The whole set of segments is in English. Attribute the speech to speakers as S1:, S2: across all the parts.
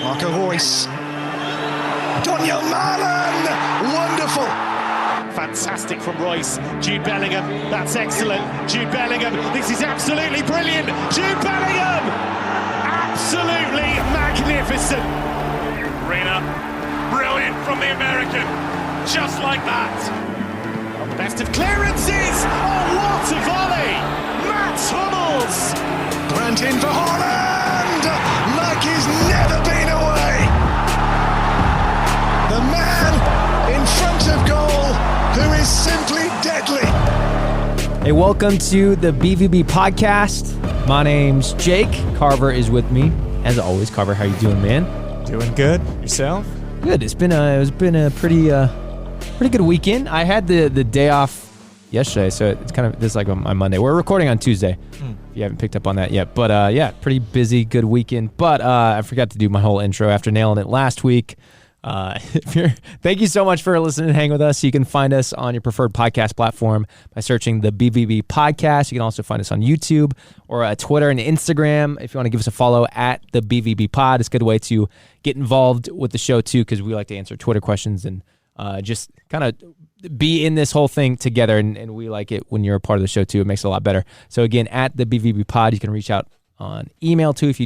S1: Marco Reus. Daniel Malen! Wonderful!
S2: Fantastic from Reus. Jude Bellingham, that's excellent. Jude Bellingham, this is absolutely brilliant. Jude Bellingham! Absolutely magnificent.
S3: Reina, brilliant from the American. Just like that.
S2: The best of clearances. Oh, what a volley! Matt Hummels!
S1: Brandt in for Haaland! Like he's never been away! The man in front of goal who is simply deadly.
S4: Hey, welcome to the BVB podcast. My name's Jake. Carver is with me. As always, Carver, how you doing, man?
S5: Doing good. Yourself?
S4: Good. It's been a pretty good weekend. I had the day off yesterday, so it's kind of this is like my Monday. We're recording on Tuesday. If you haven't picked up on that yet, but yeah, pretty busy, good weekend. But I forgot to do my whole intro after nailing it last week. Thank you so much for listening and hanging with us. You can find us on your preferred podcast platform by searching the BVB podcast. You can also find us on YouTube or Twitter and Instagram. If you want to give us a follow at the BVB pod, it's a good way to get involved with the show too, because we like to answer Twitter questions and just kind of be in this whole thing together. And we like it when you're a part of the show too. It makes it a lot better. So again, at the BVB pod, you can reach out on email too. If you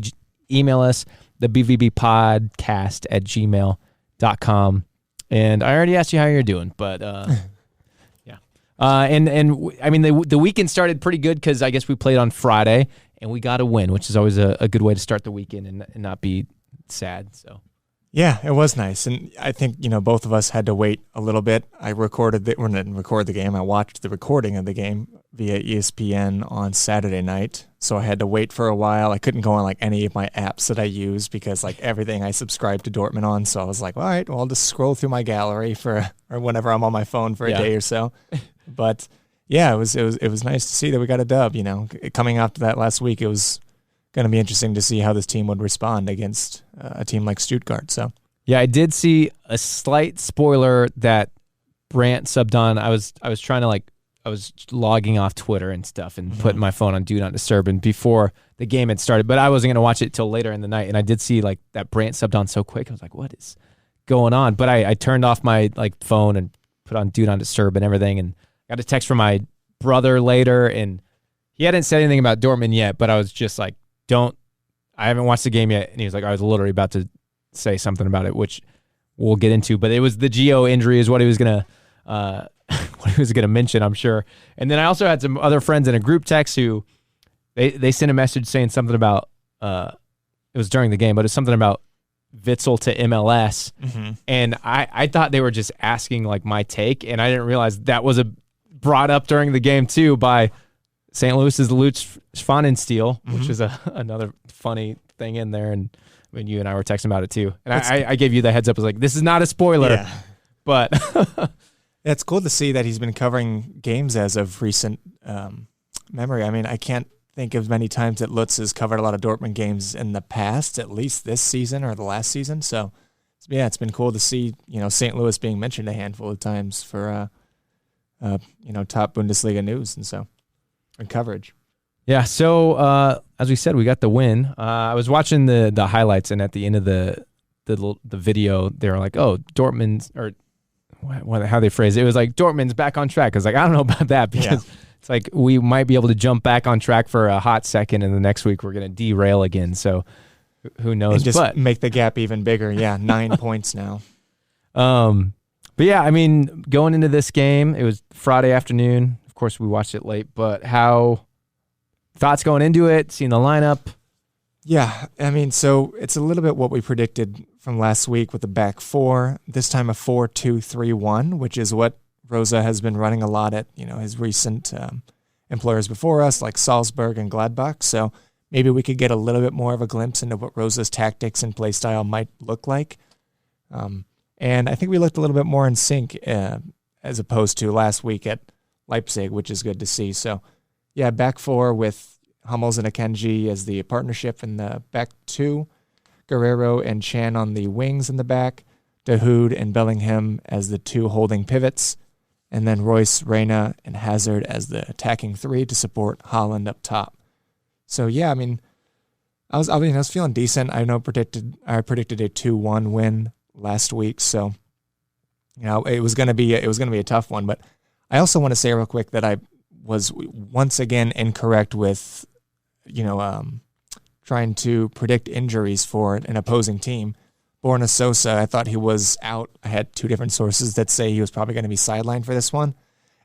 S4: email us, the BVB podcast at gmail.com. And I already asked you how you're doing, but yeah. And I mean, the weekend started pretty good because I guess we played on Friday and we got a win, which is always a good way to start the weekend and not be sad. So
S5: yeah, it was nice. And I think, both of us had to wait a little bit. I didn't record the game. I watched the recording of the game via ESPN on Saturday night. So I had to wait for a while. I couldn't go on like any of my apps that I use because like everything I subscribed to Dortmund on. So I was like, all right, well, I'll just scroll through my gallery or whenever I'm on my phone for a day or so. But yeah, it was nice to see that we got a dub, Coming after that last week, it was going to be interesting to see how this team would respond against a team like Stuttgart. So
S4: yeah, I did see a slight spoiler that Brandt subbed on. I was trying to I was logging off Twitter and stuff and putting my phone on Do Not Disturb and before the game had started, but I wasn't going to watch it till later in the night. And I did see that Brandt subbed on so quick. I was like, what is going on? But I turned off my phone and put on Do Not Disturb and everything. And got a text from my brother later and he hadn't said anything about Dortmund yet, but I was just like, I haven't watched the game yet. And he was like, I was literally about to say something about it, which we'll get into, but it was the Gio injury is what he was going to mention, I'm sure. And then I also had some other friends in a group text who they sent a message saying something about, it was during the game, but it's something about Witsel to MLS. Mm-hmm. And I thought they were just asking my take. And I didn't realize that was brought up during the game too by St. Louis's Lutz Pfannenstiel, which is another funny thing in there. And I mean, you and I were texting about it too. And I gave you the heads up. I was like, this is not a spoiler, but
S5: it's cool to see that he's been covering games as of recent memory. I mean, I can't think of many times that Lutz has covered a lot of Dortmund games in the past, at least this season or the last season. So yeah, it's been cool to see, St. Louis being mentioned a handful of times for, top Bundesliga news and coverage.
S4: Yeah, so as we said, we got the win. I was watching the highlights, and at the end of the video, they were like, "Oh, Dortmund's," or how they phrase it. It was like Dortmund's back on track. I was like, I don't know about that because it's like we might be able to jump back on track for a hot second, and the next week we're going to derail again. So who knows?
S5: And just make the gap even bigger. Yeah, 9 points now.
S4: But yeah, I mean, going into this game, it was Friday afternoon. Of course, we watched it late, but how thoughts going into it, seeing the lineup?
S5: Yeah, I mean, so it's a little bit what we predicted from last week with the back four, this time a 4-2-3-1, which is what Rosa has been running a lot at, his recent employers before us, like Salzburg and Gladbach. So maybe we could get a little bit more of a glimpse into what Rosa's tactics and play style might look like. And I think we looked a little bit more in sync as opposed to last week at Leipzig, which is good to see. So, yeah, back four with Hummels and Akanji as the partnership in the back two, Guerrero and Chan on the wings in the back, Dahoud and Bellingham as the two holding pivots, and then Royce, Reina, and Hazard as the attacking three to support Haaland up top. So, yeah, I mean, I was feeling decent. I predicted a 2-1 win last week, so it was going to be a tough one. But I also want to say real quick that I was once again incorrect with trying to predict injuries for an opposing team. Borna Sosa, I thought he was out. I had two different sources that say he was probably going to be sidelined for this one.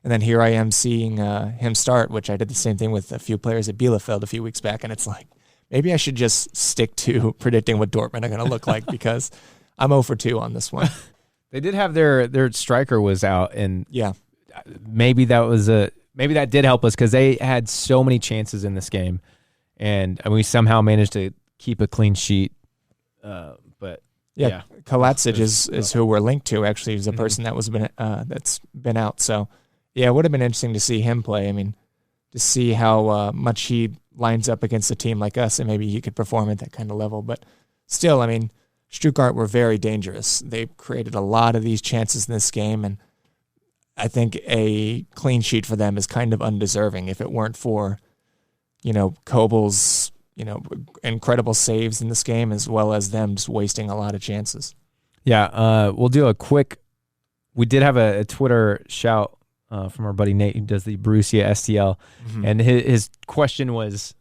S5: And then here I am seeing him start, which I did the same thing with a few players at Bielefeld a few weeks back. And it's like, maybe I should just stick to predicting what Dortmund are going to look like because I'm 0 for 2 on this one.
S4: They did have their striker was out, and
S5: yeah,
S4: maybe that did help us because they had so many chances in this game. And we somehow managed to keep a clean sheet. But yeah.
S5: Kovacic is who we're linked to. Actually, he's a person that's been out. So yeah, it would have been interesting to see him play. I mean, to see how much he lines up against a team like us, and maybe he could perform at that kind of level. But still, I mean, Stuttgart were very dangerous. They created a lot of these chances in this game, and I think a clean sheet for them is kind of undeserving if it weren't for Kobel's, incredible saves in this game, as well as them just wasting a lot of chances.
S4: Yeah, we'll do we did have a Twitter shout from our buddy Nate, who does the Borussia STL, and his question was,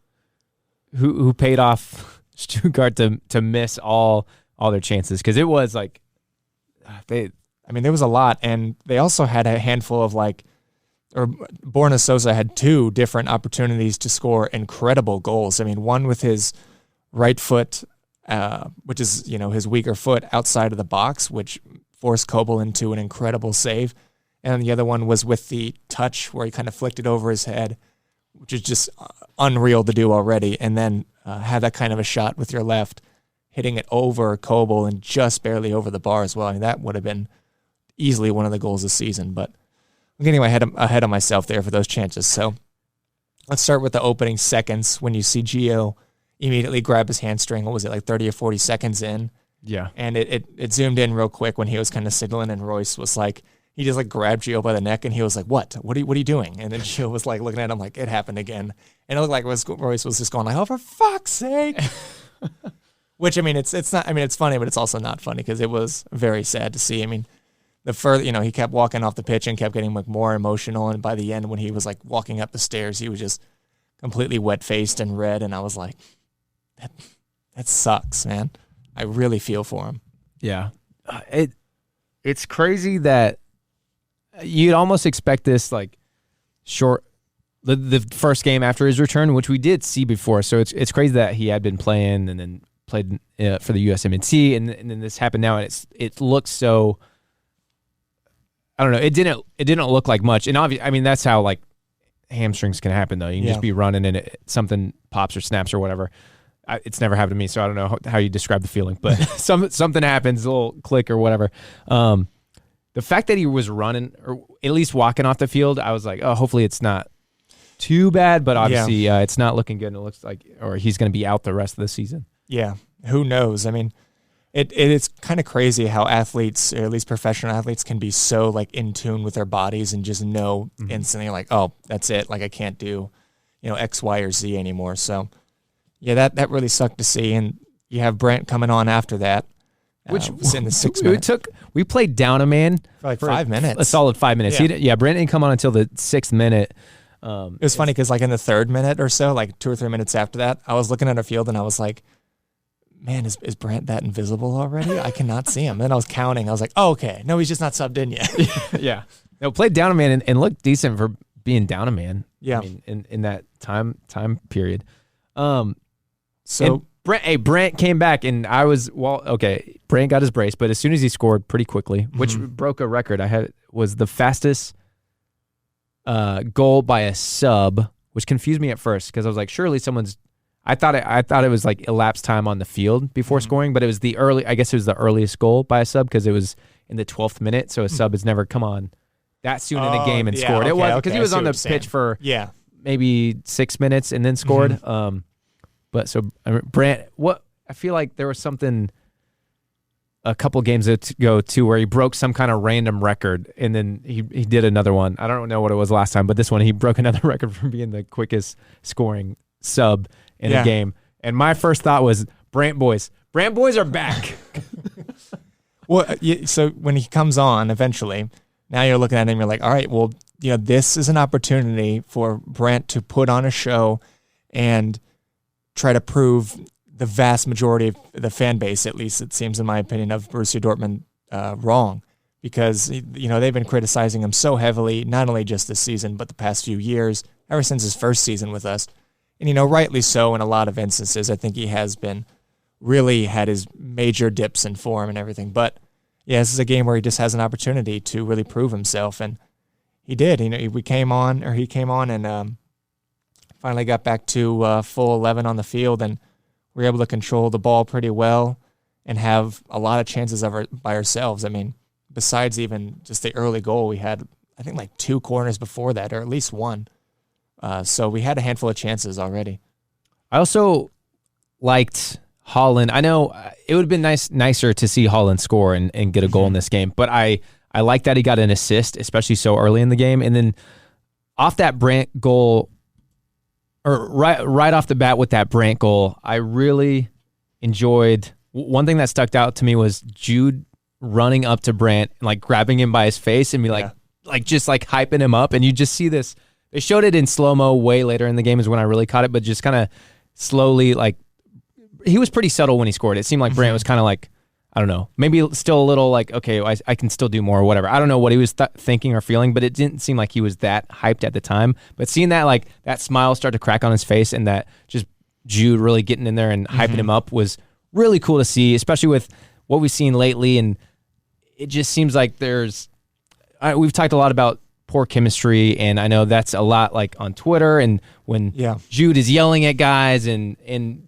S4: who paid off Stuttgart to miss all their chances? Because it was like, there was a lot, and they also had a handful of Borna Sosa had two different opportunities to score incredible goals. I mean, one with his right foot, which is, his weaker foot outside of the box, which forced Kobel into an incredible save. And the other one was with the touch where he kind of flicked it over his head, which is just unreal to do already. And then have that kind of a shot with your left, hitting it over Kobel and just barely over the bar as well. I mean, that would have been easily one of the goals this season, but I'm getting ahead of myself there for those chances. So let's start with the opening seconds when you see Gio immediately grab his hamstring. What was it, 30 or 40 seconds in? Yeah.
S5: And it zoomed in real quick when he was kind of signaling, and Royce was he just grabbed Gio by the neck, and he was like, what are you doing? And then Gio was looking at him like, it happened again. And it looked like Royce was just going oh, for fuck's sake. Which, it's not, it's funny, but it's also not funny because it was very sad to see. The further, he kept walking off the pitch and kept getting more emotional. And by the end, when he was walking up the stairs, he was just completely wet-faced and red. And I was like, that sucks, man. I really feel for him.
S4: Yeah. It's crazy that you'd almost expect this short, the first game after his return, which we did see before. So it's crazy that he had been playing and then played for the USMNT, and then this happened now, and it looks so. I don't know. It didn't look like much, and obviously, that's how hamstrings can happen though. You can just be running and something pops or snaps or whatever. It's never happened to me, so I don't know how you describe the feeling, but something happens, a little click or whatever. The fact that he was running or at least walking off the field, I was like, oh, hopefully it's not too bad, but obviously it's not looking good. And it looks like, or he's going to be out the rest of the season.
S5: Yeah, who knows? It's kind of crazy how athletes, or at least professional athletes, can be so in tune with their bodies and just know instantly oh, that's it. I can't do, X, Y, or Z anymore. So yeah, that really sucked to see. And you have Brandt coming on after that, which was in the 6 minutes.
S4: We played down a man
S5: for 5 minutes,
S4: a solid 5 minutes.
S5: Yeah,
S4: Brandt didn't come on until the 6th minute.
S5: It was funny because in the 3rd minute or so, 2 or 3 minutes after that, I was looking at our field and I was like, man, is Brandt that invisible already? I cannot see him. Then I was counting. I was like, oh, okay. No, he's just not subbed in yet.
S4: Yeah. No, played down a man and looked decent for being down a man.
S5: Yeah.
S4: In that time period. So Brandt came back, and I was, Brandt got his brace, but as soon as he scored pretty quickly, which broke a record, was the fastest goal by a sub, which confused me at first because I was like, surely someone's. I thought it was elapsed time on the field before scoring, but it was the earliest goal by a sub because it was in the 12th minute. So a sub has never come on that soon in a game and scored. It was because he was on the pitch for maybe 6 minutes and then scored. But so Brandt, I feel like there was something a couple games ago too where he broke some kind of random record, and then he did another one. I don't know what it was last time, but this one he broke another record from being the quickest scoring sub in a game. And my first thought was, Brandt boys. Brandt boys are back.
S5: Well, so when he comes on eventually, now you're looking at him, you're like, all right, well, this is an opportunity for Brandt to put on a show and try to prove the vast majority of the fan base, at least it seems in my opinion, of Borussia Dortmund wrong. Because, they've been criticizing him so heavily, not only just this season, but the past few years, ever since his first season with us. And, rightly so in a lot of instances. I think he has been really had his major dips in form and everything. But, yeah, this is a game where he just has an opportunity to really prove himself. And he did. He came on and finally got back to full 11 on the field. And we were able to control the ball pretty well and have a lot of chances by ourselves. I mean, besides even just the early goal, we had, I think, like 2 corners before that, or at least one. So we had a handful of chances already.
S4: I also liked Haaland. I know it would have been nicer to see Haaland score and get a goal in this game, but I like that he got an assist, especially so early in the game. And then off that Brandt goal, or right off the bat with that Brandt goal, I really enjoyed. One thing that stuck out to me was Jude running up to Brandt and like grabbing him by his face and be like just like hyping him up. And you just see this. They showed it in slow-mo way later in the game is when I really caught it, but just kind of slowly, like, he was pretty subtle when he scored. It seemed like Brandt was kind of like, I don't know, maybe still a little like, okay, I can still do more or whatever. I don't know what he was thinking or feeling, but it didn't seem like he was that hyped at the time. But seeing that, like, that smile start to crack on his face and that just Jude really getting in there and hyping him up was really cool to see, especially with what we've seen lately. And it just seems like we've talked a lot about poor chemistry, and I know that's a lot like on Twitter and when Jude is yelling at guys and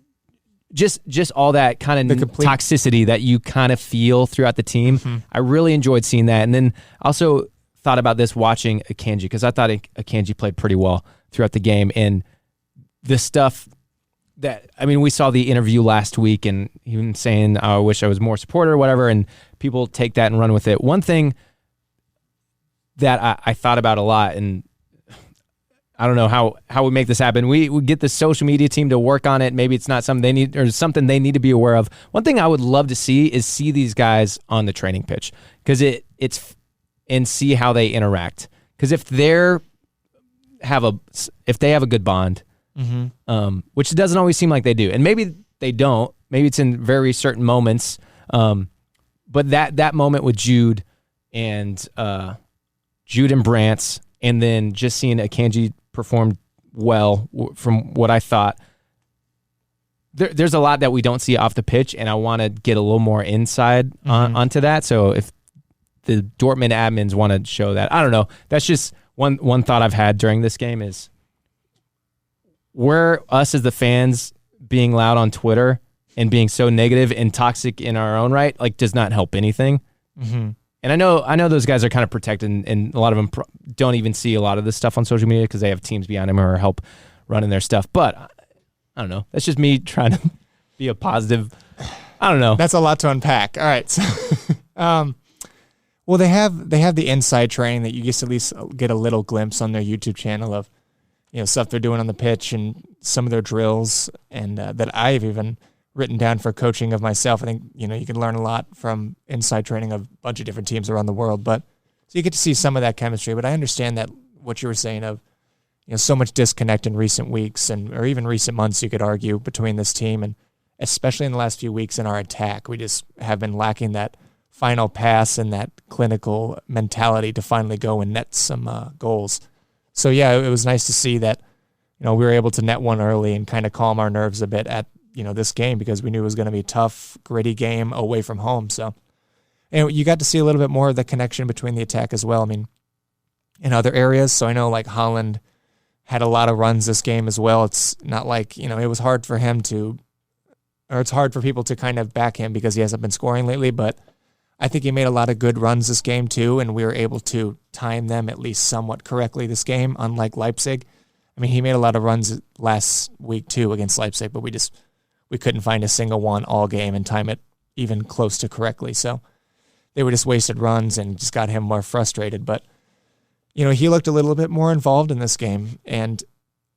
S4: just all that kind of toxicity that you kind of feel throughout the team. I really enjoyed seeing that. And then also thought about this watching Akanji, because I thought Akanji played pretty well throughout the game. And the stuff that, I mean, we saw the interview last week and him saying, I wish I was more supporter or whatever, and people take that and run with it. One thing that I thought about a lot, and I don't know how we make this happen. We get the social media team to work on it. Maybe it's not something they need or something they need to be aware of. One thing I would love to see is these guys on the training pitch, because and see how they interact. Because if they have a good bond, which it doesn't always seem like they do, and maybe they don't. Maybe it's in very certain moments. But that moment with Jude and Brandt, and then just seeing Akanji perform well from what I thought. There's a lot that we don't see off the pitch, and I want to get a little more inside onto that. So if the Dortmund admins want to show that, I don't know. That's just one thought I've had during this game is where us as the fans being loud on Twitter and being so negative and toxic in our own right, like, does not help anything. And I know those guys are kind of protected, and a lot of them don't even see a lot of this stuff on social media because they have teams behind them or help running their stuff. But I don't know. That's just me trying to be a positive. I don't know.
S5: That's a lot to unpack. All right. So, well, they have the inside training that you just at least get a little glimpse on their YouTube channel of stuff they're doing on the pitch and some of their drills, and that I've even written down for coaching of myself. I think, you can learn a lot from inside training of a bunch of different teams around the world. But so you get to see some of that chemistry. But I understand that what you were saying of, so much disconnect in recent weeks or even recent months, you could argue, between this team, and especially in the last few weeks in our attack. We just have been lacking that final pass and that clinical mentality to finally go and net some goals. So yeah, it was nice to see that, we were able to net one early and kind of calm our nerves a bit at this game, because we knew it was going to be a tough, gritty game away from home. So, you got to see a little bit more of the connection between the attack as well. I mean, in other areas. So I know like Haaland had a lot of runs this game as well. It's not like, it was hard for him it's hard for people to kind of back him because he hasn't been scoring lately, but I think he made a lot of good runs this game too, and we were able to time them at least somewhat correctly this game, unlike Leipzig. I mean, he made a lot of runs last week too against Leipzig, but we couldn't find a single one all game and time it even close to correctly. So they were just wasted runs and just got him more frustrated. But, he looked a little bit more involved in this game. And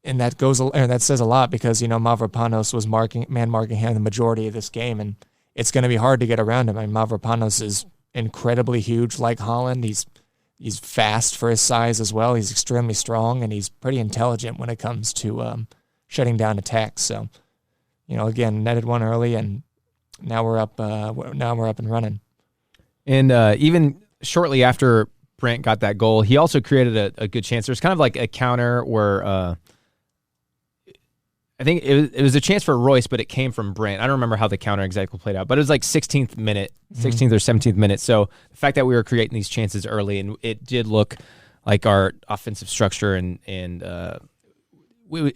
S5: and that says a lot because, Mavropanos was man marking him the majority of this game, and it's going to be hard to get around him. I mean, Mavropanos is incredibly huge like Haaland. He's fast for his size as well. He's extremely strong, and he's pretty intelligent when it comes to shutting down attacks. So, again, netted one early, and now we're up and running. And
S4: even shortly after Brandt got that goal, he also created a good chance. There's kind of like a counter where I think it was a chance for Royce, but it came from Brandt. I don't remember how the counter exactly played out, but it was like 16th minute, 16th or 17th minute. So the fact that we were creating these chances early, and it did look like our offensive structure and it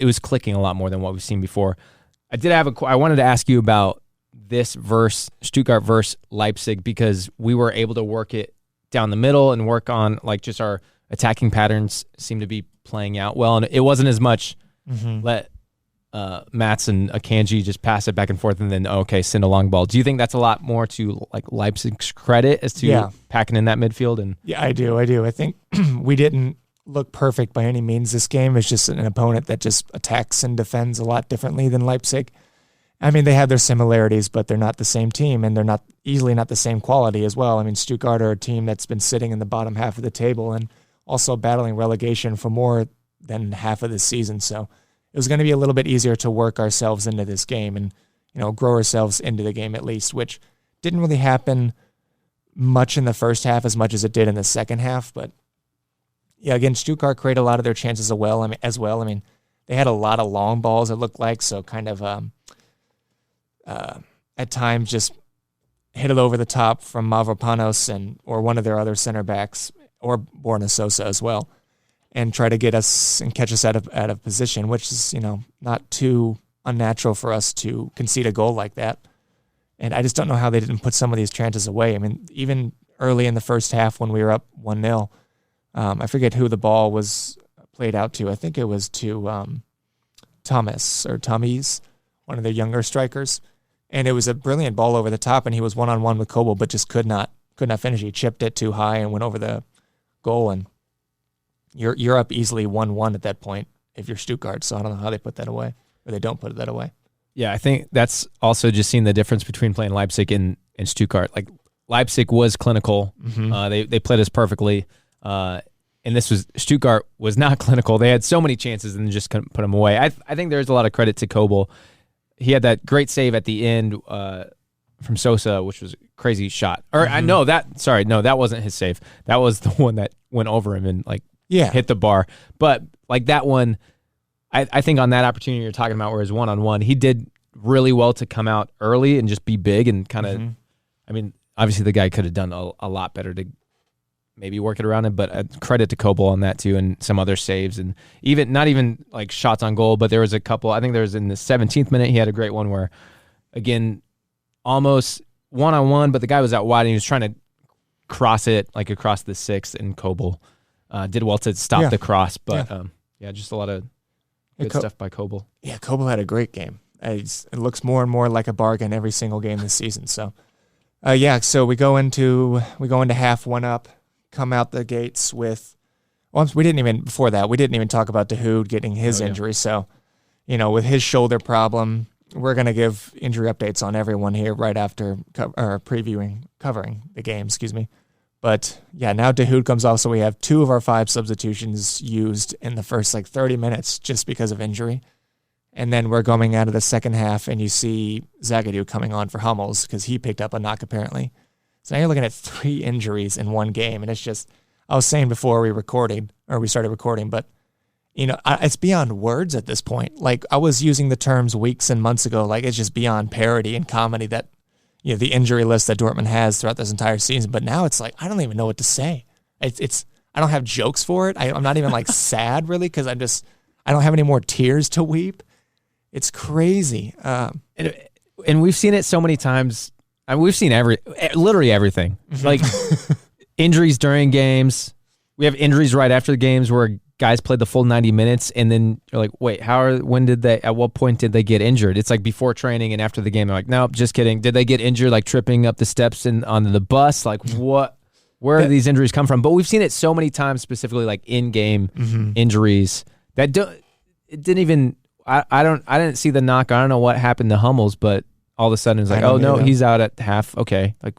S4: was clicking a lot more than what we've seen before. I wanted to ask you about this Stuttgart versus Leipzig, because we were able to work it down the middle and work on like just our attacking patterns seem to be playing out well, and it wasn't as much let Mats and Akanji just pass it back and forth and then send a long ball. Do you think that's a lot more to like Leipzig's credit as to packing in that midfield? And
S5: yeah, I do. I think we didn't look perfect by any means this game. It's just an opponent that just attacks and defends a lot differently than Leipzig. I mean, they have their similarities, but they're not the same team, and they're not the same quality as well. I mean, Stuttgart are a team that's been sitting in the bottom half of the table and also battling relegation for more than half of the season. So it was going to be a little bit easier to work ourselves into this game and, grow ourselves into the game at least, which didn't really happen much in the first half as much as it did in the second half. But yeah, again, Stuttgart created a lot of their chances as well. I mean, they had a lot of long balls, it looked like, so kind of at times just hit it over the top from Mavropanos or one of their other center backs, or Borna Sosa as well, and try to get us and catch us out of position, which is, not too unnatural for us to concede a goal like that. And I just don't know how they didn't put some of these chances away. I mean, even early in the first half when we were up 1-0, I forget who the ball was played out to. I think it was to Tommy's, one of their younger strikers. And it was a brilliant ball over the top, and he was one-on-one with Kobel, but just could not finish. He chipped it too high and went over the goal, and you're up easily 1-1 at that point if you're Stuttgart. So I don't know how they put that away, or they don't put that away.
S4: Yeah, I think that's also just seeing the difference between playing Leipzig and Stuttgart. Like, Leipzig was clinical. They played us perfectly. And Stuttgart was not clinical. They had so many chances and just couldn't put them away. I think there's a lot of credit to Kobel. He had that great save at the end from Sosa, which was a crazy shot. Or that wasn't his save. That was the one that went over him and hit the bar. But like that one, I think on that opportunity you're talking about where his one-on-one, he did really well to come out early and just be big and kind of, I mean, obviously the guy could have done a lot better to maybe work it around him, but credit to Kobel on that too, and some other saves, and not even like shots on goal, but there was a couple. I think there was in the 17th minute, he had a great one where, again, almost one-on-one, but the guy was out wide and he was trying to cross it like across the sixth, and Kobel did well to stop the cross, but just a lot of good stuff by Kobel.
S5: Yeah, Kobel had a great game. It looks more and more like a bargain every single game this season. So, so we go into half one up. Come out the gates with, we didn't even talk about Dahoud getting his injury. So, with his shoulder problem, we're going to give injury updates on everyone here right after covering the game, But yeah, now Dahoud comes off, so we have 2 of our 5 substitutions used in the first 30 minutes just because of injury. And then we're going out of the second half, and you see Zagadou coming on for Hummels because he picked up a knock apparently. So now you're looking at 3 injuries in one game, and it's just, I was saying before we started recording, but it's beyond words at this point. Like, I was using the terms weeks and months ago, like it's just beyond parody and comedy that, the injury list that Dortmund has throughout this entire season. But now it's like, I don't even know what to say. I don't have jokes for it. I'm not even sad really, because I don't have any more tears to weep. It's crazy.
S4: And we've seen it so many times. I mean, we've seen literally everything. Like injuries during games. We have injuries right after the games where guys played the full 90 minutes, and then you're like, wait, at what point did they get injured? It's like before training and after the game. They're like, nope, just kidding. Did they get injured like tripping up the steps on the bus? Like what? Where do these injuries come from? But we've seen it so many times, specifically like in-game injuries that it didn't even. I didn't see the knock. I don't know what happened to Hummels, but all of a sudden it's like, oh no, he's out at half. Okay, like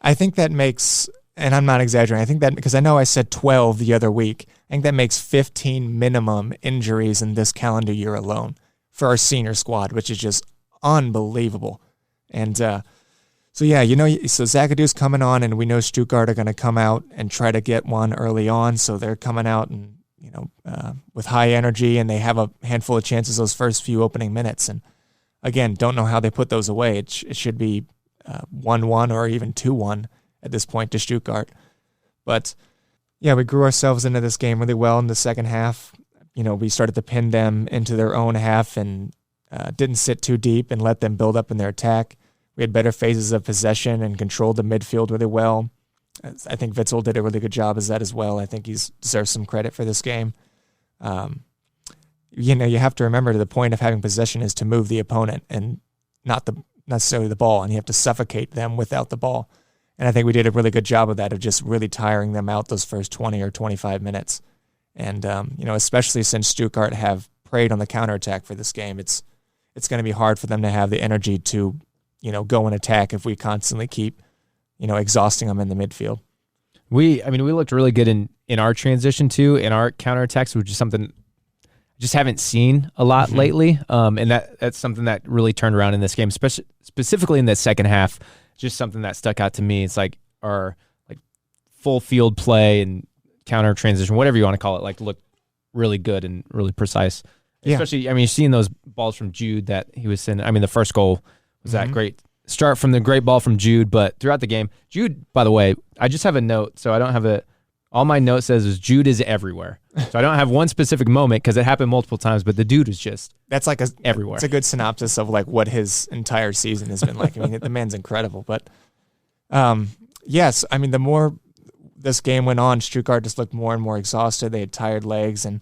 S5: I think that makes, and I'm not exaggerating. I think that because I know I said 12 the other week. I think that makes 15 minimum injuries in this calendar year alone for our senior squad, which is just unbelievable. And so Zagadu's coming on, and we know Stuttgart are going to come out and try to get one early on. So they're coming out and with high energy, and they have a handful of chances those first few opening minutes. And again, don't know how they put those away. It should be 1-1 or even 2-1 at this point to Stuttgart. But yeah, we grew ourselves into this game really well in the second half. We started to pin them into their own half and didn't sit too deep and let them build up in their attack. We had better phases of possession and controlled the midfield really well. I think Witsel did a really good job as that as well. I think he deserves some credit for this game. You have to remember the point of having possession is to move the opponent and not necessarily the ball, and you have to suffocate them without the ball. And I think we did a really good job of that, of just really tiring them out those first 20 or 25 minutes. And, especially since Stuttgart have preyed on the counterattack for this game, it's going to be hard for them to have the energy to, go and attack if we constantly keep, exhausting them in the midfield.
S4: We looked really good in our transition too, in our counterattacks, which is something I just haven't seen a lot lately. And that's something that really turned around in this game, specifically in the second half. Just something that stuck out to me. It's like our full field play and counter transition, whatever you want to call it, looked really good and really precise. Yeah. Especially, you're seeing those balls from Jude that he was sending. The first goal was that great start from the great ball from Jude, but throughout the game, Jude, by the way, I just have a note, so I don't have all my note says is Jude is everywhere. So I don't have one specific moment because it happened multiple times, but the dude is just everywhere.
S5: It's a good synopsis of what his entire season has been like. The man's incredible. But yes, the more this game went on, Stuttgart just looked more and more exhausted. They had tired legs, and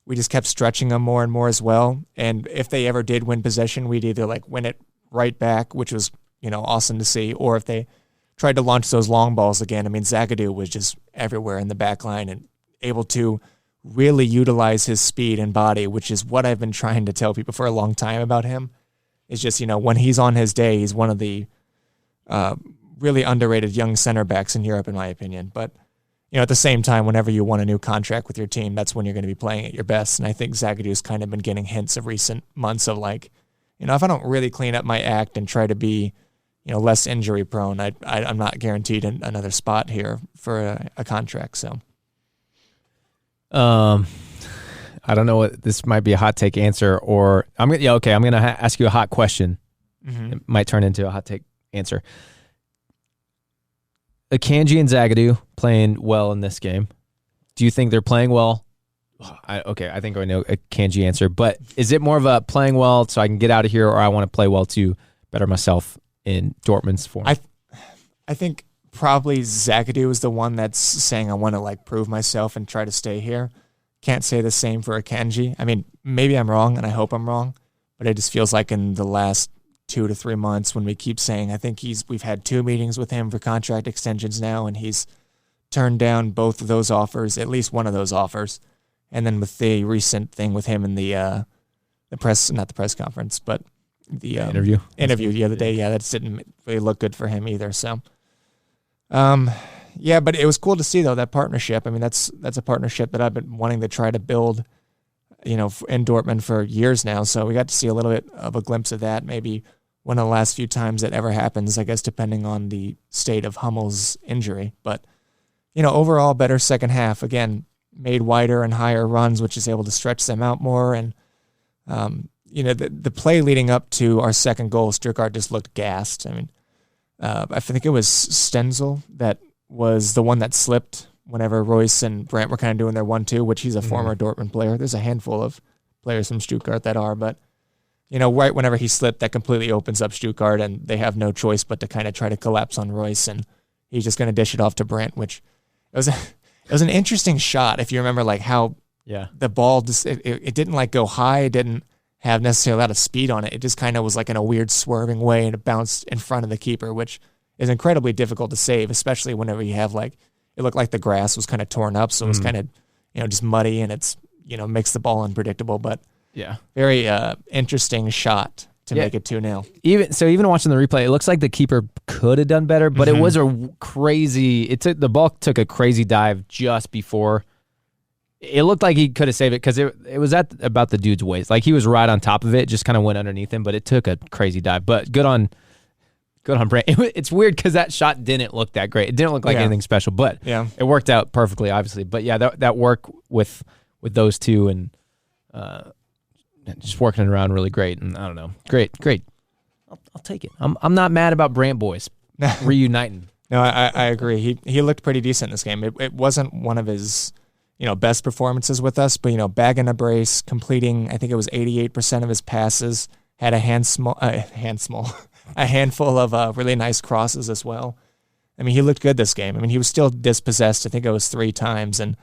S5: we just kept stretching them more and more as well. And if they ever did win possession, we'd either win it right back, which was awesome to see, or if they tried to launch those long balls again. Zagadu was just everywhere in the back line and able to really utilize his speed and body, which is what I've been trying to tell people for a long time about him. It's just, when he's on his day, he's one of the really underrated young center backs in Europe, in my opinion. But, at the same time, whenever you want a new contract with your team, that's when you're going to be playing at your best. And I think Zagadu's kind of been getting hints of recent months of if I don't really clean up my act and try to be, less injury prone, I'm not guaranteed another spot here for a contract. So,
S4: I don't know what this might be a hot take answer, or I'm going to ask you a hot question. It might turn into a hot take answer. Akanji and Zagadu playing well in this game. Do you think they're playing well? I think I know a Akanji answer, but is it more of a playing well so I can get out of here, or I want to play well to better myself in Dortmund's form?
S5: I think probably Zagadu is the one that's saying I want to prove myself and try to stay here. Can't say the same for Akanji. Maybe I'm wrong, and I hope I'm wrong, but it just feels like in the last 2 to 3 months when we keep saying, I think we've had 2 meetings with him for contract extensions now, and he's turned down both of those offers, at least one of those offers. And then with the recent thing with him in the press, not the press conference, but the interview the other day, that didn't really look good for him either. So, but it was cool to see though that partnership. That's a partnership that I've been wanting to try to build, in Dortmund for years now. So we got to see a little bit of a glimpse of that. Maybe one of the last few times that ever happens, I guess, depending on the state of Hummel's injury. But overall, better second half. Again, made wider and higher runs, which is able to stretch them out more. And, the play leading up to our second goal, Stuttgart just looked gassed. I think it was Stenzel that was the one that slipped whenever Royce and Brandt were kind of doing their 1-2, which he's a former Dortmund player. There's a handful of players from Stuttgart that are, but, right whenever he slipped, that completely opens up Stuttgart, and they have no choice but to kind of try to collapse on Royce, and he's just going to dish it off to Brandt, which it was an interesting shot, if you remember, how the ball just it didn't go high, it didn't have necessarily a lot of speed on it. It just kind of was in a weird swerving way, and it bounced in front of the keeper, which is incredibly difficult to save, especially whenever you have it looked like the grass was kind of torn up, so it was kind of just muddy, and it's makes the ball unpredictable. But very interesting shot to make it 2-0.
S4: Even watching the replay, it looks like the keeper could have done better, but it was a crazy. The ball took a crazy dive just before. It looked like he could have saved it because it was at about the dude's waist. Like he was right on top of it, just kind of went underneath him, but it took a crazy dive. But good on Brandt. It's weird because that shot didn't look that great. It didn't look like anything special, but it worked out perfectly, obviously. But yeah, that work with those two and just working it around really great. And I don't know, great. I'll take it. I'm not mad about Brandt boys reuniting.
S5: No, I agree. He looked pretty decent in this game. It wasn't one of his best performances with us, but bagging a brace, completing, I think it was 88% of his passes, had a handful of really nice crosses as well. I mean, he looked good this game. I mean, he was still dispossessed. I think it was 3 times, and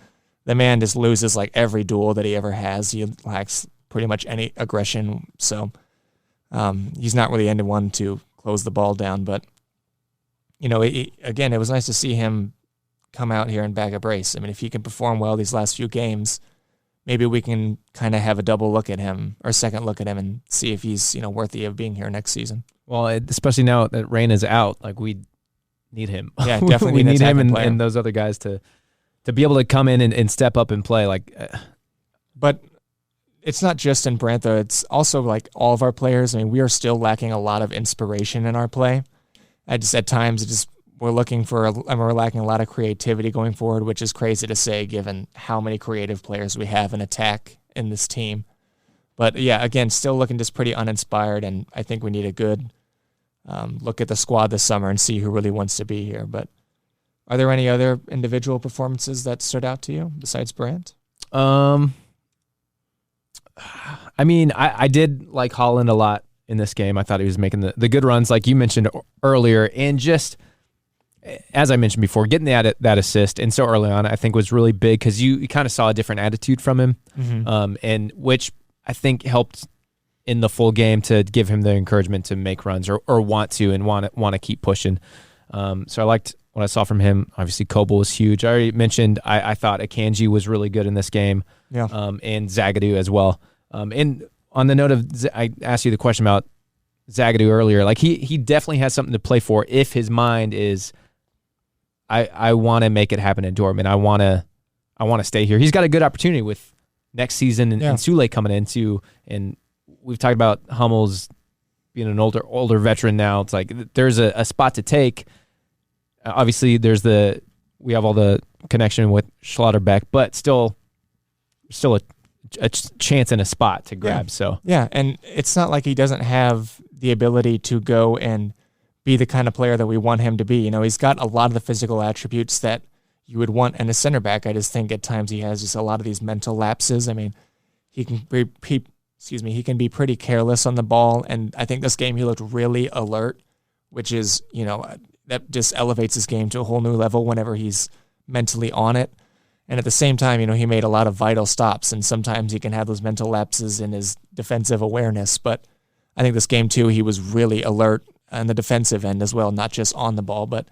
S5: the man just loses like every duel that he ever has. He lacks pretty much any aggression, so he's not really anyone to close the ball down. But again, it was nice to see him come out here and bag a brace. I mean, if he can perform well these last few games, maybe we can kind of have a double look at him or second look at him and see if he's worthy of being here next season.
S4: Well, especially now that Reyna's out, like we need him.
S5: Yeah, definitely.
S4: We need him and those other guys to be able to come in and step up and play.
S5: But it's not just in Brandt though. It's also like all of our players. I mean, we are still lacking a lot of inspiration in our play. At times we're lacking a lot of creativity going forward, which is crazy to say given how many creative players we have in attack in this team. But yeah, again, still looking just pretty uninspired, and I think we need a good look at the squad this summer and see who really wants to be here. But are there any other individual performances that stood out to you besides Brandt?
S4: I mean, I did like Haaland a lot in this game. I thought he was making the good runs like you mentioned earlier, and just as I mentioned before, getting that assist and so early on, I think was really big because you kind of saw a different attitude from him, and which I think helped in the full game to give him the encouragement to make runs or want to keep pushing. So I liked what I saw from him. Obviously, Kobel was huge. I already mentioned I thought Akanji was really good in this game, and Zagadou as well. And on the note of, I asked you the question about Zagadou earlier. Like he definitely has something to play for if his mind is, I want to make it happen in Dortmund. I want to stay here. He's got a good opportunity with next season and Sule coming in too. And we've talked about Hummels being an older veteran now. It's like there's a spot to take. Obviously, we have all the connection with Schlotterbeck, but still a chance and a spot to grab.
S5: Yeah, and it's not like he doesn't have the ability to go and be the kind of player that we want him to be. He's got a lot of the physical attributes that you would want in a center back. I just think at times he has just a lot of these mental lapses. I mean, he can be pretty careless on the ball, and I think this game he looked really alert, which is, that just elevates his game to a whole new level whenever he's mentally on it. And at the same time, he made a lot of vital stops, and sometimes he can have those mental lapses in his defensive awareness. But I think this game, too, he was really alert on the defensive end as well, not just on the ball. But,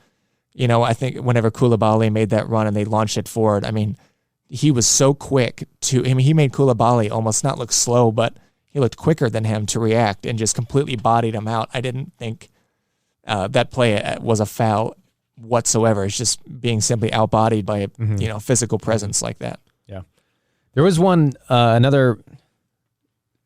S5: I think whenever Koulibaly made that run and they launched it forward, I mean, he was so quick he made Koulibaly almost not look slow, but he looked quicker than him to react and just completely bodied him out. I didn't think that play was a foul whatsoever. It's just being simply outbodied by a physical presence like that.
S4: Yeah, there was another.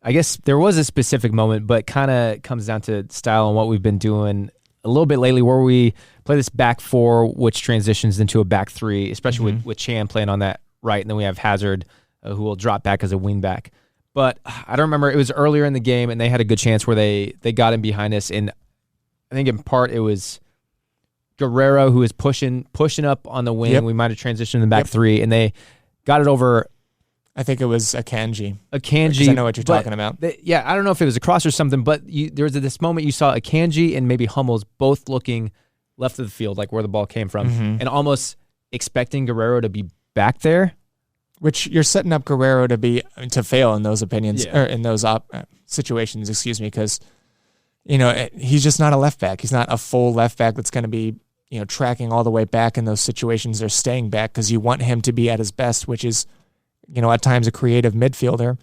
S4: I guess there was a specific moment, but kind of comes down to style and what we've been doing a little bit lately, where we play this back four, which transitions into a back three, especially with Chan playing on that right, and then we have Hazard, who will drop back as a wing back. But I don't remember. It was earlier in the game, and they had a good chance where they got in behind us, and I think in part it was Guerrero who was pushing up on the wing.
S5: Yep.
S4: We might have transitioned in the back three, and they got it over.
S5: I think it was Akanji.
S4: Akanji.
S5: I know what you're talking about.
S4: I don't know if it was a cross or something, but there was this moment you saw Akanji and maybe Hummels both looking left of the field, like where the ball came from, and almost expecting Guerrero to be back there.
S5: Which you're setting up Guerrero to fail in those opinions or in those situations. Because he's just not a left back. He's not a full left back that's going to be tracking all the way back in those situations or staying back, because you want him to be at his best, which is at times a creative midfielder.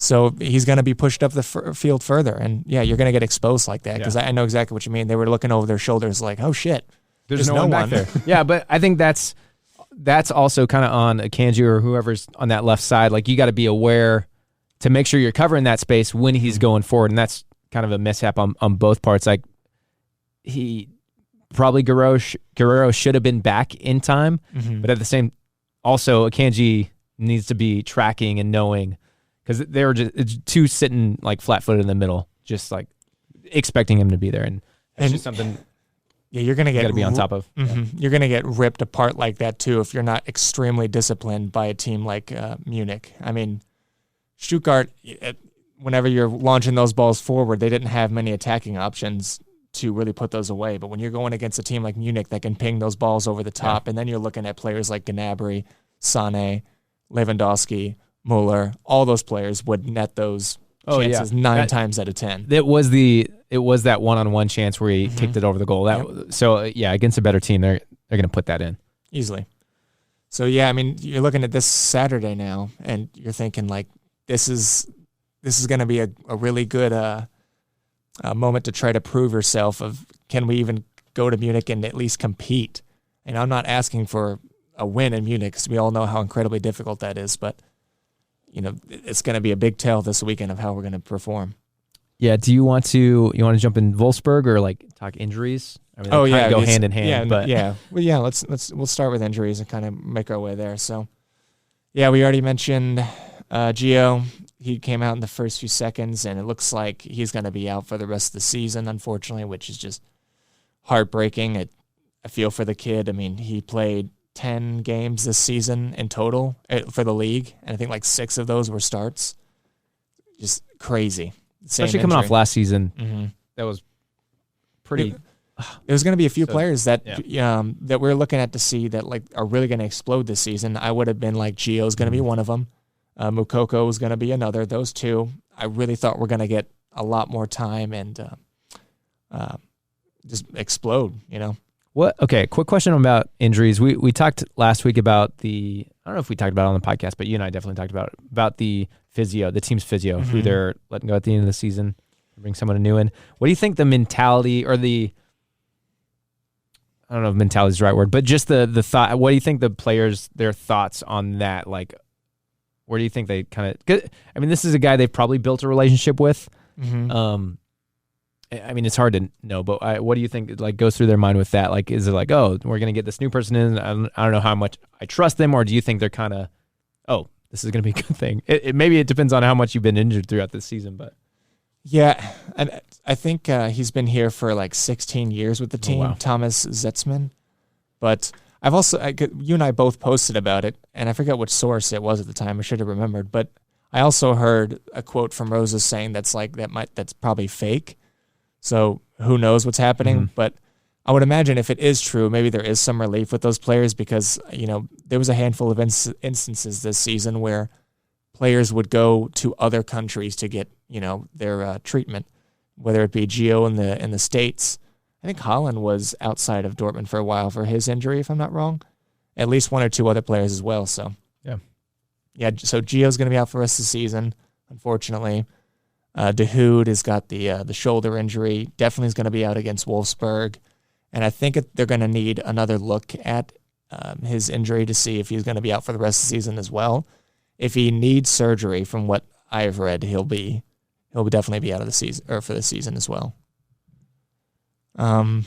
S5: So he's going to be pushed up the field further. And, yeah, you're going to get exposed like that because I know exactly what you mean. They were looking over their shoulders like, oh, shit.
S4: There's no one back there. Yeah, but I think that's also kind of on Akanji or whoever's on that left side. Like, you got to be aware to make sure you're covering that space when he's going forward. And that's kind of a mishap on both parts. Like, Guerrero should have been back in time, but at the same, also Akanji needs to be tracking and knowing, because they were just two sitting like flat-footed in the middle, just like expecting him to be there, and that's just something.
S5: Yeah, you're gonna
S4: be on top of.
S5: You're gonna get ripped apart like that too if you're not extremely disciplined by a team like Munich. I mean, Stuttgart, whenever you're launching those balls forward, they didn't have many attacking options to really put those away. But when you're going against a team like Munich that can ping those balls over the top, and then you're looking at players like Gnabry, Sané, Lewandowski, Muller, all those players would net those chances 9 times out of 10.
S4: It was that one-on-one chance where he kicked it over the goal. So against a better team, they're going to put that in
S5: easily. So yeah, I mean, you're looking at this Saturday now, and you're thinking like this is going to be a really good moment to try to prove yourself of, can we even go to Munich and at least compete? And I'm not asking for a win in Munich because we all know how incredibly difficult that is, but it's going to be a big tell this weekend of how we're going to perform. Yeah.
S4: Do you want to jump in Wolfsburg or like talk injuries? I mean, go hand in hand.
S5: We'll start with injuries and kind of make our way there. So yeah, we already mentioned Gio. He came out in the first few seconds, and it looks like he's going to be out for the rest of the season, unfortunately, which is just heartbreaking. I feel for the kid. I mean, he played 10 games this season in total for the league, and I think like 6 of those were starts. Just crazy.
S4: Especially coming off last season. That was pretty...
S5: There's going to be a few players that we're looking at to see that like are really going to explode this season. I would have been like Gio's going to be one of them. Moukoko was going to be another. Those two, I really thought were going to get a lot more time and just explode,
S4: What? Okay, quick question about injuries. We talked last week about I don't know if we talked about it on the podcast, but you and I definitely talked about the physio, the team's physio, who they're letting go at the end of the season, bring someone new in. What do you think the mentality or I don't know if mentality is the right word, but just the thought, what do you think the players, their thoughts on that, like, where do you think they kind of, I mean, this is a guy they've probably built a relationship with. I mean, it's hard to know, but what do you think like goes through their mind with that? Like, is it like, oh, we're going to get this new person in, I don't know how much I trust them, or do you think they're kind of, oh, this is going to be a good thing? Maybe it depends on how much you've been injured throughout this season, but.
S5: Yeah, and I think he's been here for like 16 years with the team, Thomas Zetzman. But I've also, you and I both posted about it, and I forget which source it was at the time. I should have remembered. But I also heard a quote from Rosa saying that's probably fake. So who knows what's happening? But I would imagine if it is true, maybe there is some relief with those players because, there was a handful of instances this season where players would go to other countries to get, their treatment, whether it be Gio in the States. I think Haaland was outside of Dortmund for a while for his injury, if I'm not wrong. At least 1 or 2 other players as well. So so Gio's going to be out for the rest of the season, unfortunately. De Hood has got the shoulder injury. Definitely is going to be out against Wolfsburg. And I think they're going to need another look at his injury to see if he's going to be out for the rest of the season as well. If he needs surgery, from what I've read, he'll definitely be out of the season or for the season as well. And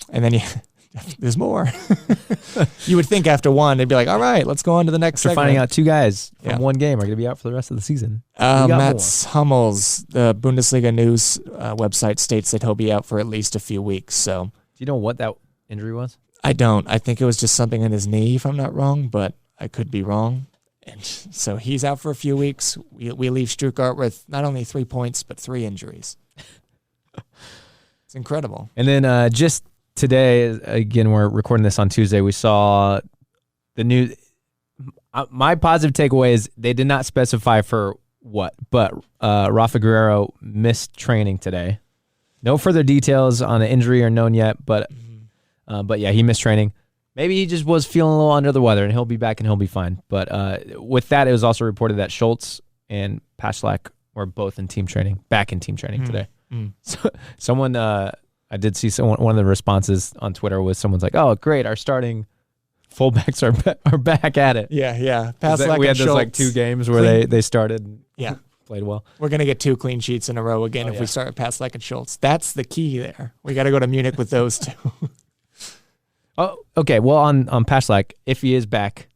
S5: then there's more. You would think after one, they'd be like, all right, let's go on to the next segment.
S4: Finding out 2 guys from one game are going to be out for the rest of the season.
S5: Mats Hummels, the Bundesliga news website, states that he'll be out for at least a few weeks. So,
S4: do you know what that injury was?
S5: I don't. I think it was just something in his knee, if I'm not wrong, but I could be wrong. And so he's out for a few weeks. We leave Stuttgart with not only 3 points, but 3 injuries. It's incredible.
S4: And then just today, again, we're recording this on Tuesday, we saw the news. My positive takeaway is they did not specify for what, but Rafa Guerrero missed training today. No further details on the injury are known yet, but yeah, he missed training. Maybe he just was feeling a little under the weather, and he'll be back and he'll be fine. But with that, it was also reported that Schultz and Pashlack were both in team training, back in team training today. So someone, I did see one of the responses on Twitter was someone's like, "Oh, great, our starting fullbacks are back at it."
S5: Yeah. Passlack
S4: We had
S5: and
S4: those
S5: Schultz,
S4: 2 games where they started. And played well.
S5: We're going to get 2 clean sheets in a row again if we start with Passlack and Schultz. That's the key there. We got to go to Munich with those 2.
S4: Oh, okay. Well, on Pashlack, if he is back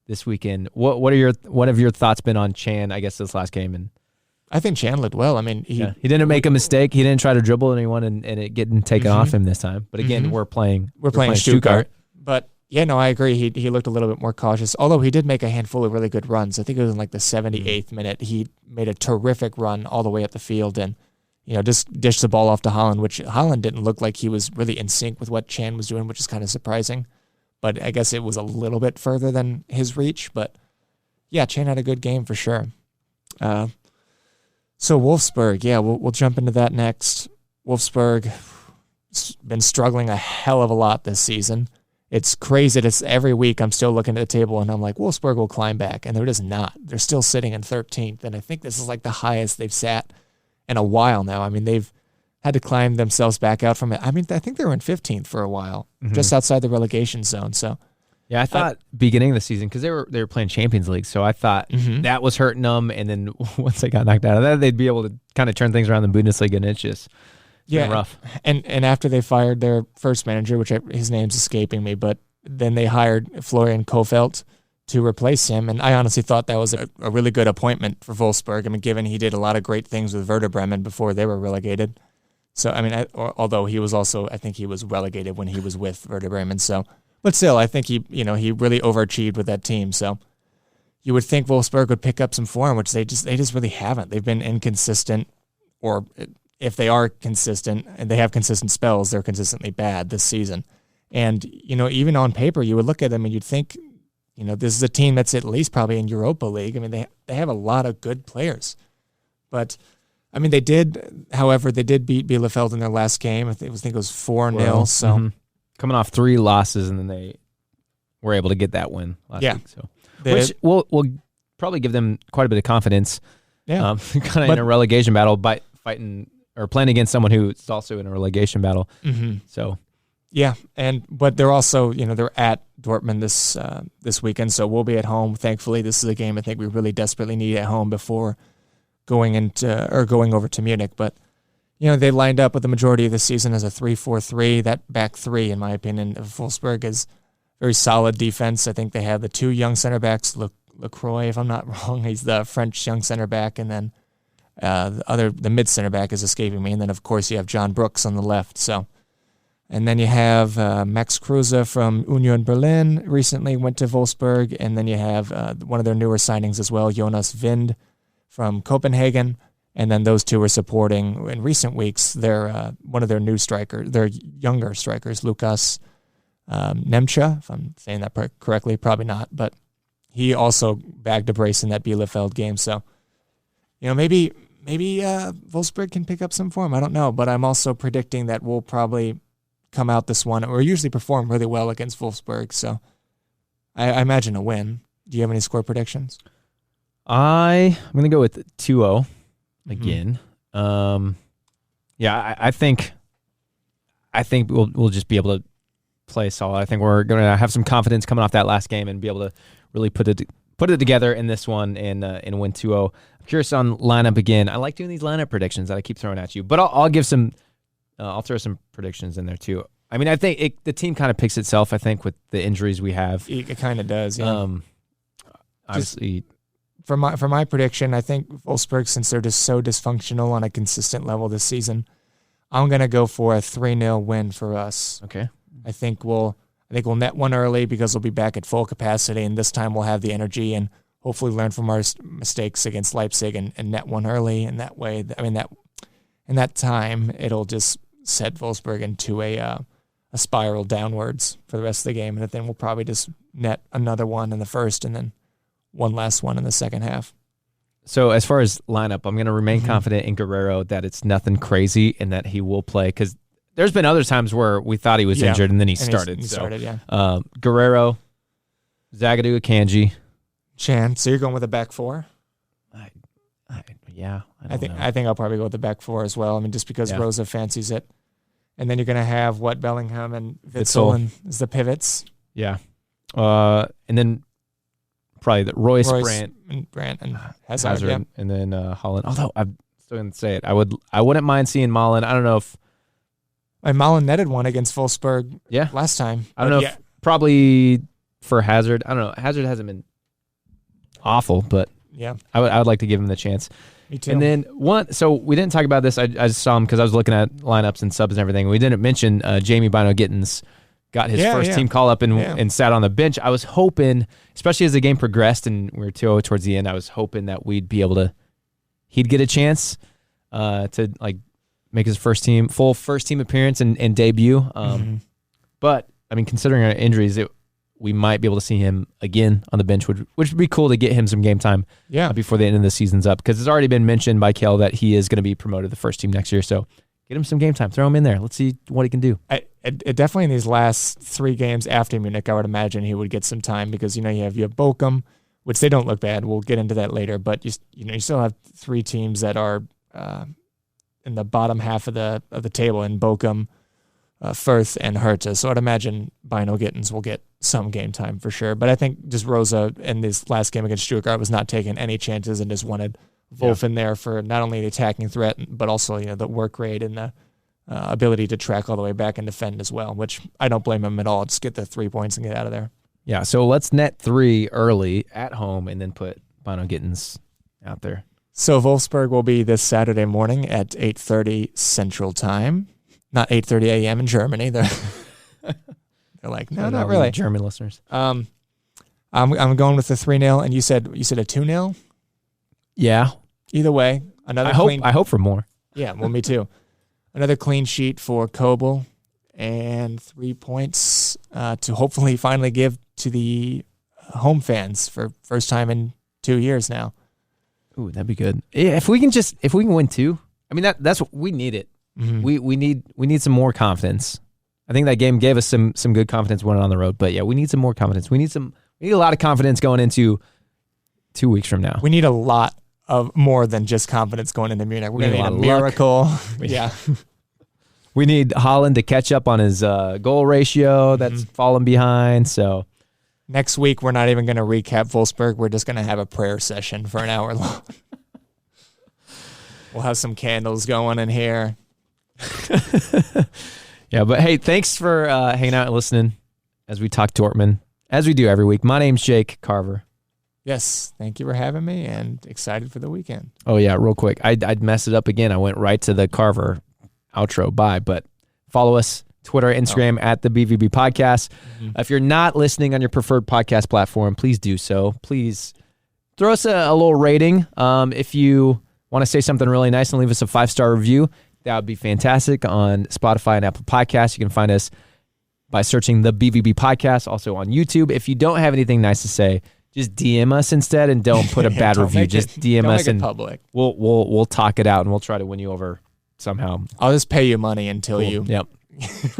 S4: this weekend, what have your thoughts been on Chan? I guess this last game, and
S5: I think Chan looked well. I mean, he
S4: didn't make a mistake. He didn't try to dribble anyone and it getting taken off him this time. But again, we're playing Stuttgart.
S5: But yeah, no, I agree. He looked a little bit more cautious. Although he did make a handful of really good runs. I think it was in like the 78th minute. He made a terrific run all the way up the field and just dished the ball off to Haaland, which Haaland didn't look like he was really in sync with what Chan was doing, which is kind of surprising. But I guess it was a little bit further than his reach. But yeah, Chan had a good game for sure. So Wolfsburg, we'll jump into that next. Wolfsburg been struggling a hell of a lot this season. It's crazy. It's every week I'm still looking at the table and I'm like, Wolfsburg will climb back, and they're just not. They're still sitting in 13th, and I think this is like the highest they've sat in a while now. I mean, they've had to climb themselves back out from it. I mean, I think they were in 15th for a while, just outside the relegation zone. So.
S4: Yeah, I thought beginning of the season, because they were playing Champions League, so I thought that was hurting them, and then once they got knocked out of that, they'd be able to kind of turn things around in the Bundesliga, and it's just been rough.
S5: And after they fired their first manager, which his name's escaping me, but then they hired Florian Kohfeldt to replace him, and I honestly thought that was a really good appointment for Wolfsburg. I mean, given he did a lot of great things with Werder Bremen before they were relegated. So, I mean, although he was also, I think he was relegated when he was with Werder Bremen, so... But still, I think he really overachieved with that team. So you would think Wolfsburg would pick up some form, which they just really haven't. They've been inconsistent, or if they are consistent and they have consistent spells, they're consistently bad this season. And even on paper, you would look at them and you'd think, this is a team that's at least probably in Europa League. I mean, they have a lot of good players, but I mean, they did beat Bielefeld in their last game. I think it was 4-0. So.
S4: Coming off 3 losses, and then they were able to get that win last week. So, which will probably give them quite a bit of confidence. Yeah, kind of in a relegation battle, by fighting or playing against someone who's also in a relegation battle. So,
S5: yeah, but they're also they're at Dortmund this weekend, so we'll be at home. Thankfully, this is a game I think we really desperately need at home before going over to Munich, but. They lined up with the majority of the season as a 3-4-3. That back 3, in my opinion, of Wolfsburg is very solid defense. I think they have the 2 young center backs, Lacroix, if I'm not wrong. He's the French young center back, and then the mid center back is escaping me. And then, of course, you have John Brooks on the left. So, and then you have Max Kruse from Union Berlin recently went to Wolfsburg, and then you have one of their newer signings as well, Jonas Wind from Copenhagen. And then those 2 are supporting, in recent weeks, one of their new strikers, their younger strikers, Lukas Nemcha, if I'm saying that correctly, probably not, but he also bagged a brace in that Bielefeld game. So, maybe Wolfsburg can pick up some form. I don't know, but I'm also predicting that we'll probably come out this one, or usually perform really well against Wolfsburg. So, I imagine a win. Do you have any score predictions?
S4: I'm going to go with 2-0. Again, I think we'll just be able to play solid. I think we're going to have some confidence coming off that last game and be able to really put it together in this one and win 2-0. I'm curious on lineup again. I like doing these lineup predictions that I keep throwing at you, but I'll give some. I'll throw some predictions in there too. I mean, I think the team kind of picks itself. I think with the injuries we have,
S5: it kind of does. Yeah.
S4: Obviously.
S5: For my prediction, I think Wolfsburg, since they're just so dysfunctional on a consistent level this season, I'm gonna go for a 3-0 win for us.
S4: Okay.
S5: I think we'll net one early because we'll be back at full capacity, and this time we'll have the energy and hopefully learn from our mistakes against Leipzig and net one early. And that way, I mean that in that time, it'll just set Wolfsburg into a spiral downwards for the rest of the game, and then we'll probably just net another one in the first, and then one last one in the second half.
S4: So as far as lineup, I'm going to remain confident in Guerrero that it's nothing crazy and that he will play, because there's been other times where we thought he was injured and then he started. Guerrero, Zagadou, Akanji,
S5: Chan. So you're going with a back 4?
S4: Yeah,
S5: I think I'll probably go with the back four as well. I mean, just because Rosa fancies it. And then you're going to have Bellingham and Witsel as the pivots.
S4: Yeah. And then probably Royce
S5: Brandt and Hazard,
S4: and then Holland. Although I'm still going to say it, I wouldn't mind seeing Malen. I don't know if
S5: Malen netted one against Wolfsburg last time.
S4: I don't know if probably for Hazard. I don't know. Hazard hasn't been awful, but I would like to give him the chance.
S5: Me too.
S4: And then so we didn't talk about this. I just saw him because I was looking at lineups and subs and everything. We didn't mention Jamie Bino Gittins got his first team call up and sat on the bench. I was hoping, especially as the game progressed and we were 2-0 towards the end, I was hoping that he'd get a chance to like make his full first team appearance and debut. But I mean, considering our injuries, we might be able to see him again on the bench, which would be cool to get him some game time before the end of the season's up, because it's already been mentioned by Kel that he is going to be promoted to the first team next year. So get him some game time. Throw him in there. Let's see what he can do.
S5: It definitely in these last 3 games after Munich, I would imagine he would get some time because, you have Bochum, which they don't look bad. We'll get into that later. But, you still have 3 teams that are in the bottom half of the table in Bochum, Fürth, and Hertha. So I'd imagine Bino Gittins will get some game time for sure. But I think just Rosa in this last game against Stuttgart was not taking any chances and just wanted Wolf in there for not only the attacking threat, but also the work rate and the ability to track all the way back and defend as well, which I don't blame him at all. Just get the 3 points and get out of there.
S4: Yeah, so let's net 3 early at home and then put Bino Gittins out there.
S5: So Wolfsburg will be this Saturday morning at 8:30 Central Time. Not 8:30 a.m. in Germany. They're like, no, not really.
S4: German listeners.
S5: I'm going with the 3-0, and you said a 2-0?
S4: Yeah.
S5: Either way,
S4: I hope for more.
S5: Yeah, well, me too. Another clean sheet for Kobel and 3 points to hopefully finally give to the home fans for first time in 2 years now.
S4: Ooh, that'd be good. Yeah, if we can win 2, I mean that's what we need it. Mm-hmm. We need some more confidence. I think that game gave us some good confidence winning on the road, but yeah, we need some more confidence. We need a lot of confidence going into 2 weeks from now.
S5: We need a lot of more than just confidence going into Munich. We're going to need a miracle. Yeah.
S4: We need Holland to catch up on his goal ratio that's fallen behind. So
S5: next week, we're not even going to recap Wolfsburg. We're just going to have a prayer session for an hour long. We'll have some candles going in here.
S4: Yeah, but hey, thanks for hanging out and listening as we talk Dortmund, as we do every week. My name's Jake Carver.
S5: Yes, thank you for having me, and excited for the weekend.
S4: Oh, yeah, real quick. I'd mess it up again. I went right to the Carver outro. Bye. But follow us, Twitter, Instagram, at the BVB Podcast. If you're not listening on your preferred podcast platform, please do so. Please throw us a little rating. If you want to say something really nice and leave us a 5-star review, that would be fantastic. On Spotify and Apple Podcasts, you can find us by searching the BVB Podcast, also on YouTube. If you don't have anything nice to say, just DM us instead and don't put a bad review. Just DM us and
S5: public.
S4: We'll talk it out and we'll try to win you over somehow.
S5: I'll just pay you money until you.
S4: Yep.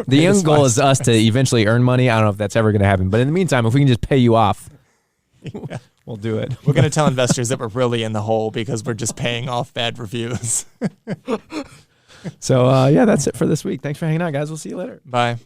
S4: The end goal is us to eventually earn money. I don't know if that's ever going to happen, but in the meantime, if we can just pay you off, we'll do it.
S5: We're going to tell investors that we're really in the hole because we're just paying off bad reviews.
S4: So, yeah, that's it for this week. Thanks for hanging out, guys. We'll see you later.
S5: Bye.